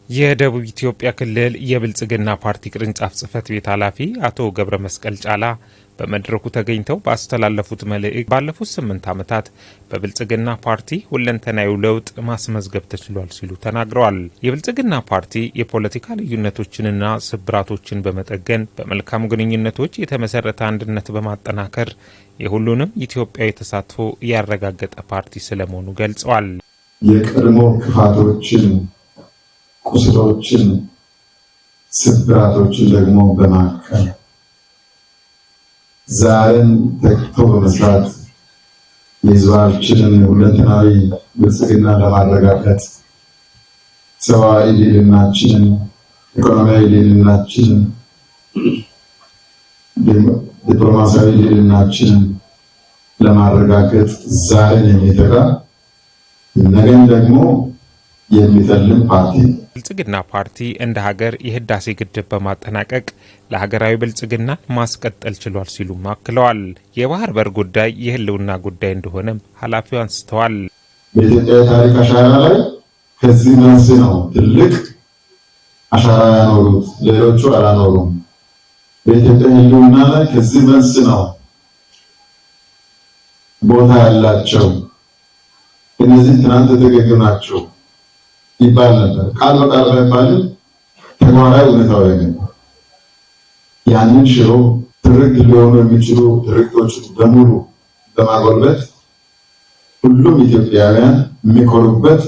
የደቡብ ኢትዮጵያ ክልል የብልጽግና ፓርቲ ቅርንጫፍ ጽህፈት ቤት ኃላፊ አቶ ገብረ መስቀል ጫላ በመድረኩ ተገኝተው ባስተላለፉት መልእክት ባለፉት 8 ዓመታት በብልጽግና ፓርቲ ሁለንተናዊ ለውጥ ማስመዝገብ ተችሏል ሲሉ ተናግረዋል። የብልጽግና ፓርቲ የፖለቲካ ልዩነቶችንና ስብራቶችን በመጠገን በመልካም ግንኙነቶች የተመሰረተ አንድነት በማጠናከር የሁሉንም ኢትዮጵያዊ ተሳትፎ ያረጋገጠ ፓርቲ ስለመሆኑ ገልጸዋል። የቀድሞ ክፋቶችን፣ ቁስሎችን፣ ስብራቶችን ደግሞ በማከል ዛሬን ተግቶ በመስራት የሕዝባችንን ሁለንተናዊ ብልጽግና ለማረጋገጥ ሰብአዊ ልዕልናችንን፣ ኢኮኖሚያዊ ልዕልናችንን፣ ዲፕሎማሲያዊ ልዕልናችንን ለማረጋገጥ ዛሬን የሚተጋ ነገን ደግሞ የሚተልም ፓርቲ ብልጽግና ፓርቲ እንደ ሀገር የህዳሴ ግድብ በማጠናቀቅ ለሀገራዊ ብልጽግና ማስቀጠል ችሏል ሲሉ አክለዋል። የባህር በር ጉዳይ የህልውና ጉዳይ እንደሆነም ኃላፊው አንስተዋል። በኢትዮጵያ የታሪክ አሻራ ላይ ከዚህ መልስ ነው ትልቅ አሻራ ያኖሩት፣ ሌሎቹ አላኖሩም። በኢትዮጵያ ህልውና ላይ ከዚህ መልስ ነው ቦታ ያላቸው። እነዚህ ትናንት የተገኙ ናቸው ይባል ነበር። ቃል በቃል ባይባልም ተግባራዊ እውነታው ነው። ያንን ሽሮ ትርክት ሊሆኑ የሚችሉ ትርክቶች በሙሉ በማጎልበት ሁሉም ኢትዮጵያውያን የሚኮሩበት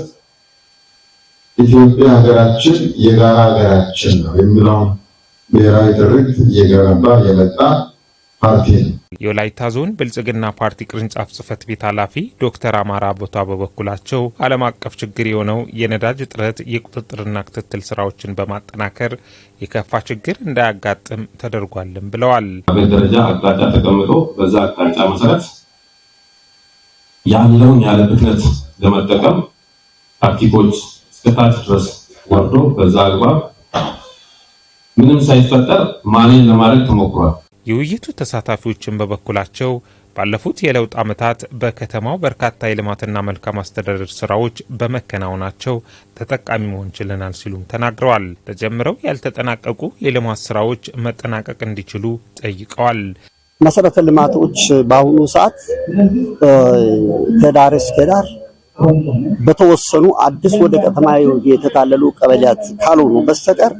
ኢትዮጵያ ሀገራችን የጋራ ሀገራችን ነው የሚለውን ብሔራዊ ትርክት እየገነባ የመጣ ፓርቲ ነው። የወላይታ ዞን ብልጽግና ፓርቲ ቅርንጫፍ ጽህፈት ቤት ኃላፊ ዶክተር አማራ ቦታ በበኩላቸው ዓለም አቀፍ ችግር የሆነው የነዳጅ እጥረት የቁጥጥርና ክትትል ስራዎችን በማጠናከር የከፋ ችግር እንዳያጋጥም ተደርጓልም ብለዋል። በደረጃ አቅጣጫ ተቀምጦ በዛ አቅጣጫ መሰረት ያለውን ያለ ብክነት ለመጠቀም ታክቲኮች እስከታች ድረስ ወርዶ በዛ አግባብ ምንም ሳይፈጠር ማኔጅ ለማድረግ ተሞክሯል። የውይይቱ ተሳታፊዎችን በበኩላቸው ባለፉት የለውጥ ዓመታት በከተማው በርካታ የልማትና መልካም አስተዳደር ስራዎች በመከናወናቸው ተጠቃሚ መሆን ችለናል ሲሉም ተናግረዋል። ተጀምረው ያልተጠናቀቁ የልማት ስራዎች መጠናቀቅ እንዲችሉ ጠይቀዋል። መሰረተ ልማቶች በአሁኑ ሰዓት ከዳር እስከ ዳር በተወሰኑ አዲስ ወደ ከተማ የተካለሉ ቀበሌያት ካልሆኑ በስተቀር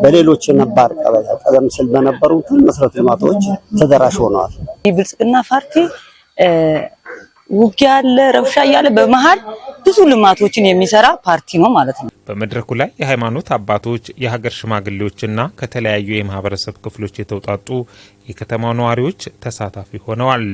በሌሎች ነባር ቀበሌያት ቀደም ሲል በነበሩት መሰረተ ልማቶች ተደራሽ ሆነዋል። የብልጽግና ፓርቲ ውጊያ ያለ ረብሻ ያለ በመሃል ብዙ ልማቶችን የሚሰራ ፓርቲ ነው ማለት ነው። በመድረኩ ላይ የሃይማኖት አባቶች፣ የሀገር ሽማግሌዎችና ከተለያዩ የማህበረሰብ ክፍሎች የተውጣጡ የከተማው ነዋሪዎች ተሳታፊ ሆነዋል።